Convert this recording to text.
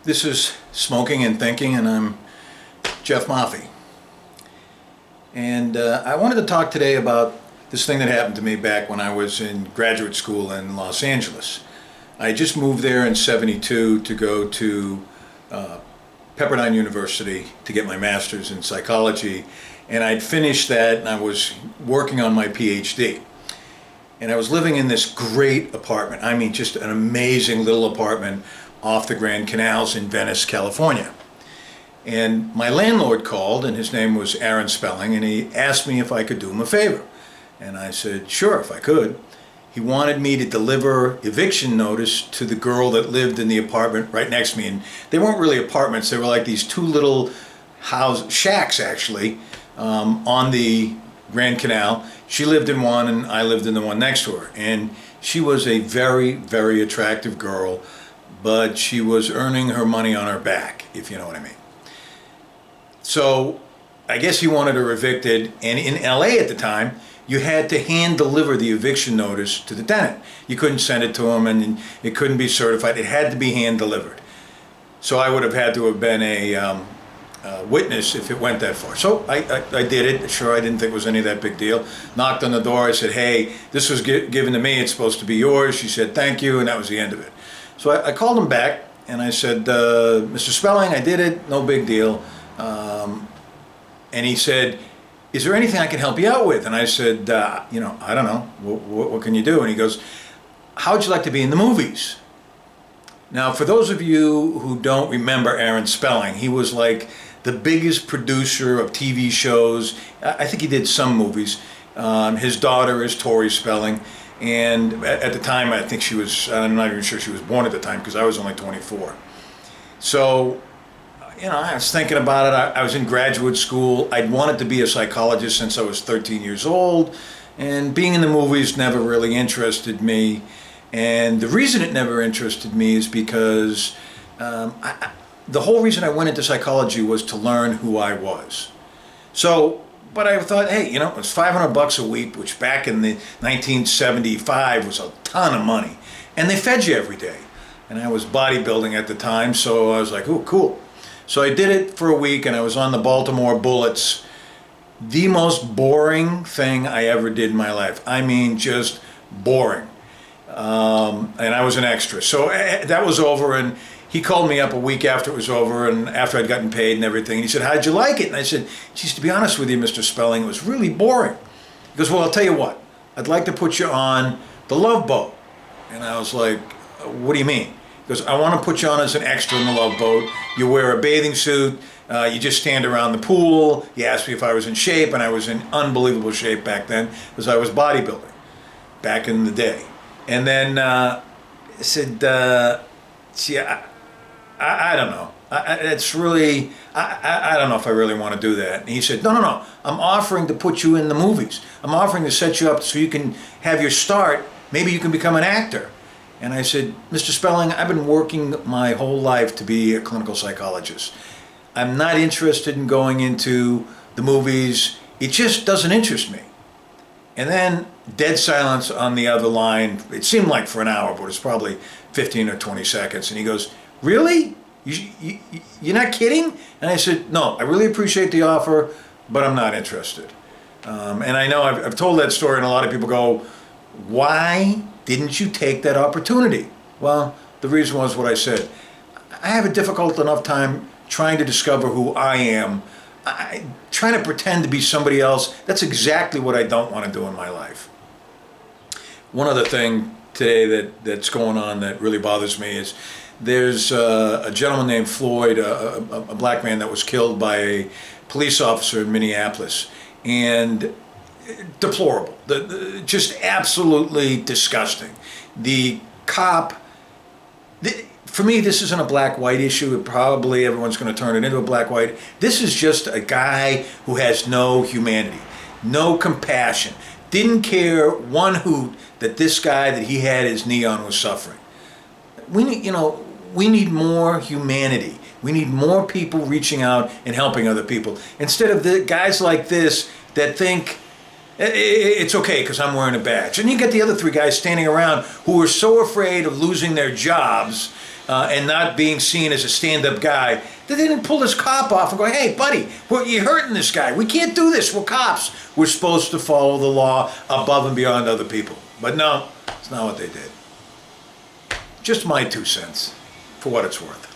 This is Smoking and Thinking, and I'm Jeff Maffei. And I wanted to talk today about this thing that happened to me back when I was in graduate school in Los Angeles. I just moved there in '72 to go to Pepperdine University to get my master's in psychology, and I'd finished that and I was working on my PhD. And I was living in this great apartment. I mean, just an amazing little apartment off the Grand Canals in Venice, California. And my landlord called, and his name was Aaron Spelling, and he asked me if I could do him a favor. And I said, sure, if I could. He wanted me to deliver eviction notice to the girl that lived in the apartment right next to me. And they weren't really apartments, they were like these two little shacks, actually, on the Grand Canal. She lived in one, and I lived in the one next to her. And she was a very, very attractive girl, but she was earning her money on her back, if you know what I mean. So I guess he wanted her evicted, and in LA at the time, you had to hand deliver the eviction notice to the tenant. You couldn't send it to him, and it couldn't be certified. It had to be hand delivered. So I would have had to have been a witness if it went that far. So I did it. Sure, I didn't think it was any of that big deal. Knocked on the door. I said, hey, this was given to me. It's supposed to be yours. She said, thank you, and that was the end of it. So I called him back, and I said, Mr. Spelling, I did it. No big deal. And he said, is there anything I can help you out with? And I said, I don't know. What can you do? And he goes, how would you like to be in the movies? Now, for those of you who don't remember Aaron Spelling, he was like the biggest producer of TV shows. I think he did some movies. His daughter is Tori Spelling. And at the time, I think I'm not even sure she was born at the time because I was only 24. So, I was thinking about it. I was in graduate school. I'd wanted to be a psychologist since I was 13 years old. And being in the movies never really interested me. And the reason it never interested me is because the whole reason I went into psychology was to learn who I was. But I thought, hey, it's $500 a week, which back in the 1975 was a ton of money. And they fed you every day. And I was bodybuilding at the time, so I was like, ooh, cool. So I did it for a week, and I was on the Baltimore Bullets. The most boring thing I ever did in my life. I mean, just boring. And I was an extra. So that was over, and he called me up a week after it was over and after I'd gotten paid and everything. And he said, how'd you like it? And I said, geez, to be honest with you, Mr. Spelling, it was really boring. He goes, well, I'll tell you what. I'd like to put you on the Love Boat. And I was like, what do you mean? He goes, I want to put you on as an extra in the Love Boat. You wear a bathing suit. You just stand around the pool. He asked me if I was in shape, and I was in unbelievable shape back then because I was bodybuilding back in the day. And then I said, see, I don't know. It's really, I don't know if I really want to do that. And he said, no. I'm offering to put you in the movies. I'm offering to set you up so you can have your start. Maybe you can become an actor. And I said, Mr. Spelling, I've been working my whole life to be a clinical psychologist. I'm not interested in going into the movies. It just doesn't interest me. And then dead silence on the other line. It seemed like for an hour, but it's probably 15 or 20 seconds. And he goes, really? You're not kidding? And I said, no, I really appreciate the offer, but I'm not interested. And I know I've told that story, and a lot of people go, why didn't you take that opportunity? Well, the reason was what I said. I have a difficult enough time trying to discover who I am. Trying to pretend to be somebody else, that's exactly what I don't want to do in my life. One other thing today that's going on that really bothers me is there's a gentleman named Floyd, a black man that was killed by a police officer in Minneapolis. And deplorable, just absolutely disgusting. The cop, for me, this isn't a black-white issue. Probably everyone's going to turn it into a black-white. This is just a guy who has no humanity, no compassion, didn't care one hoot that this guy that he had his knee on was suffering. We need more humanity. We need more people reaching out and helping other people instead of the guys like this that think it's okay because I'm wearing a badge. And you get the other three guys standing around who are so afraid of losing their jobs and not being seen as a stand-up guy, they didn't pull this cop off and go, hey, buddy, you're hurting this guy. We can't do this. We're cops. We're supposed to follow the law above and beyond other people. But no, it's not what they did. Just my 2 cents, for what it's worth.